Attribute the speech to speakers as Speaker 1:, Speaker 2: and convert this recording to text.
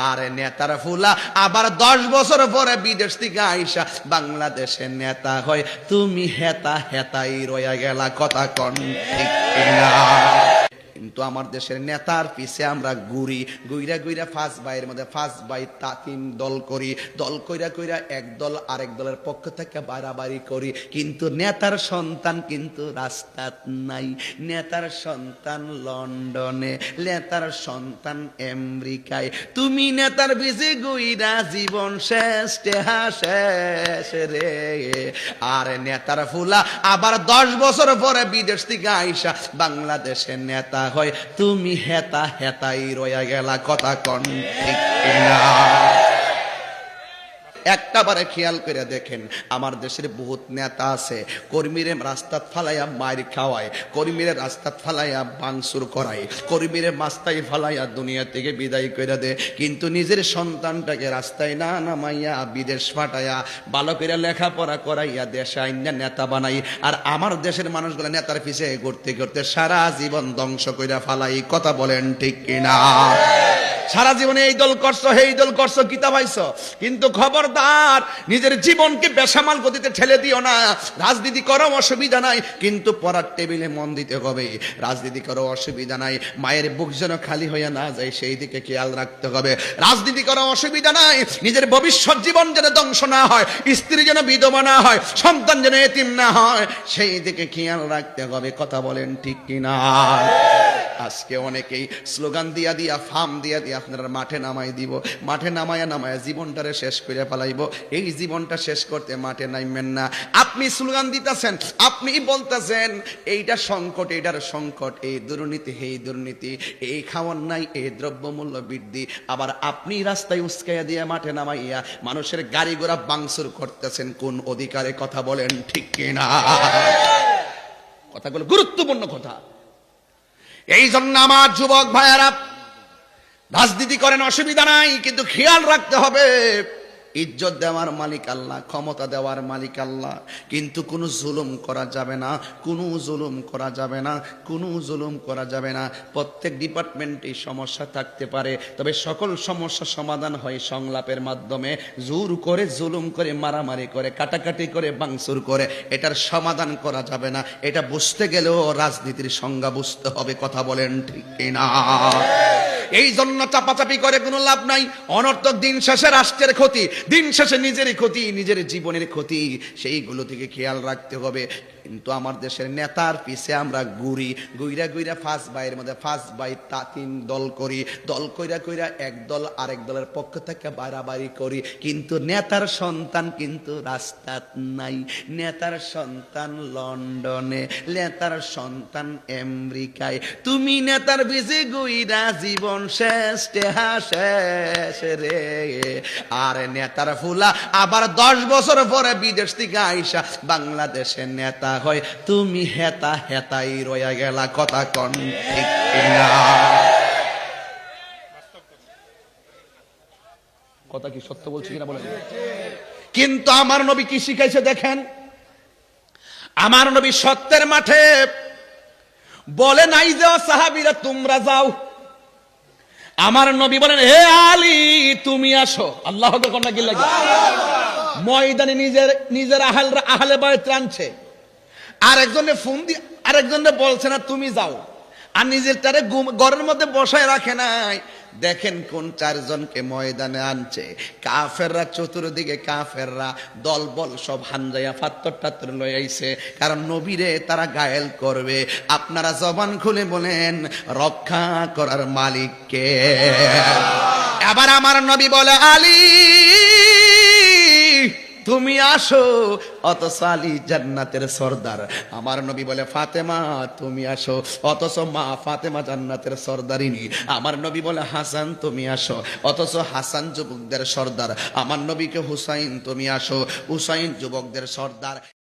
Speaker 1: আর নেতার ফুলা আবার 10 বছর পরে বিদেশ থেকে আইসা বাংলাদেশের নেতা হয়, তুমি হেতা হেতাই রয়া গেলা, কথা কন ঠিক কিনা? কিন্তু আমার দেশের নেতার পিছে আমরা ঘুরি, গুইরা গুইরা ফার্স্ট বাইয়ের মধ্যে ফার্স্ট বাই তিন দল করি, দল কইরা কইরা এক দল আরেক দলের পক্ষ থেকে বাড়াবাড়ি করি, কিন্তু নেতার সন্তান কিন্তু রাস্তাত নাই, নেতার সন্তান লন্ডনে, নেতার সন্তান আমেরিকায়। তুমি নেতার পিছে গুইরা জীবন শেষ, টেহা শেষ রে। আর নেতার ফুলা আবার 10 বছর পরে বিদেশ থেকে আইসা বাংলাদেশের নেতা হয়, তুমি হেতা হেতাই রয়া গেলা, কথা কন ঠিক কিনা? একটাবারে খেয়াল করে দেখেন, আমার দেশের বহুত নেতা আছে, কর্মীরে রাস্তাত ফালাইয়া মার খাওয়ায়, কর্মীরে রাস্তাত ফালাইয়া ভাঙচুর করায়, কর্মীরে মাস্তায় ফালাইয়া দুনিয়া থেকে বিদায় করে দে, কিন্তু নিজের সন্তানটাকে রাস্তায় না নামাইয়া বিদেশ পাঠাইয়া ভালো করে লেখাপড়া করাইয়া দেশে আইনা নেতা বানাই। আর আমার দেশের মানুষগুলো নেতার পিছে ঘুরতে ঘুরতে সারা জীবন ধ্বংস কইরা ফালাই, কথা বলেন ঠিক কিনা? সারা জীবনে এই দল করছো, এই দল করছো, কিতা পাইছো, কিন্তু খবরদার নিজের জীবনকে বেসামাল গতিতে ঠেলে দিও না। রাজনীতি করো অসুবিধা নাই, কিন্তু পড়ার টেবিলে মন দিতে হবে। রাজনীতি করো অসুবিধা নাই, মায়ের বুক যেন খালি হইয়া না যায় সেই দিকে খেয়াল রাখতে হবে। রাজনীতি করো অসুবিধা নাই, নিজের ভবিষ্যৎ জীবন যেন ধ্বংস না হয়, স্ত্রী যেন বিধবা না হয়, সন্তান যেন এতিম না হয়, সেই দিকে খেয়াল রাখতে হবে, কথা বলেন ঠিক কিনা? আজকে অনেকেই স্লোগান দিয়া দিয়া ফার্ম দিয়া দিয়া আপনারা মাঠে নামাই দিব, মাঠে নামায়া নামায়া জীবনটারে শেষ করে ফেলাইব। এই জীবনটা শেষ করতে মাঠে নামবেন না। আপনি স্লোগান দিতেছেন, আপনি বলতেছেন এইটা সংকট, এইটার সংকট, এই দুর্নীতি, এই দুর্নীতি, এই খাওয়ার নাই, এই দ্রব্যমূল্য বৃদ্ধি, আবার আপনি রাস্তায় উস্কাইয়া দিয়ে মাঠে নামাইয়া মানুষের গাড়ি ঘোড়া ভাঙচুর করতেছেন, কোন অধিকারে, কথা বলেন ঠিক কিনা? কথাগুলো গুরুত্বপূর্ণ কথা। এই জন্য আমার যুবক ভাইয়ারা, রাজনীতি করেন অসুবিধা নাই, কিন্তু খেয়াল রাখতে হবে ইজ্জত দেওয়ার মালিক আল্লাহ, ক্ষমতা দেওয়ার মালিক আল্লাহ, কিন্তু কোনো জুলুম করা যাবে না, কোনো জুলুম করা যাবে না, কোনো জুলুম করা যাবে না। প্রত্যেক ডিপার্টমেন্টে সমস্যা থাকতে পারে, তবে সকল সমস্যা সমাধান হয় সংলাপের মাধ্যমে। জোর করে, জুলুম করে, মারামারি করে, কাটাকাটি করে, ভাঙচুর করে এটার সমাধান করা যাবে না। এটা বুঝতে গেলেও রাজনীতির সংজ্ঞা বুঝতে হবে, কথা বলেন ঠিক কিনা? এই জন্য চাপাচাপি করে কোনো লাভ নাই, অনর্থক। দিন শেষে রাষ্ট্রের ক্ষতি, দিন শেষে নিজেরই ক্ষতি, নিজের জীবনের ক্ষতি, সেইগুলো থেকে খেয়াল রাখতে হবে। কিন্তু আমার দেশের নেতার পিছে আমরা ঘুরি, গুইরা গুইরা ফার্স্ট বাইয়ের মধ্যে ফার্স্ট বাই তিন দল করি, দল কইরা কইরা এক দল আরেক দলের পক্ষ থেকে বাড়াবাড়ি করি, কিন্তু নেতার সন্তান কিন্তু রাস্তাত নাই, নেতার সন্তান লন্ডনে, নেতার সন্তান আমেরিকায়। তুমি নেতার পিছে গুইরা জীবন শেষ, টেহা শেষ রে। আর নেতার ফুলা আবার 10 বছর পরে বিদেশ থেকে আইসা বাংলাদেশের নেতা হয়, তুমি হেতা হেতাই রয়া গেলা, কথা কন ঠিক কিনা? কথা কি সত্য বলছি কিনা বলেন? কিন্তু আমার নবী কি শিখাইছে দেখেন, আমার নবী সত্যের মাঠে বলে নাই যে সাহাবীরা তোমরা যাও, আমার নবী বলেন হে আলী তুমি আসো। আল্লাহ কন্যা কি লাগে, ময়দানে নিজের আহলে বায়ত আনছে, আরেকজনে ফোন দিয়ে আরেকজনে বলছে না তুমি যাও, আর নিজের তারে ঘরের মধ্যে বসায় রাখে নাই। দেখেন কোন 4 জনকে ময়দানে আনছে, কাফেররা, চতুর্দিকে কাফেররা, দলবল সব হানজাইয়া ফাত্তর টাত্তর লয়ে আইছে, কারণ নবীরে তারা ঘায়েল করবে। আপনারা জবান খুলে বলেন রক্ষা করার মালিককে। আবার আমার নবী বলে আলী তুমি আসো, অথচ আলী জান্নাতের সর্দার। আমার নবী বলে ফাতেমা তুমি আসো, অথচ মা ফাতেমা জান্নাতের সর্দারিনী। আমার নবী বলে হাসান তুমি আসো, অথচ হাসান যুবকদের সর্দার। আমার নবীকে হুসাইন তুমি আসো, হুসাইন যুবকদের সর্দার।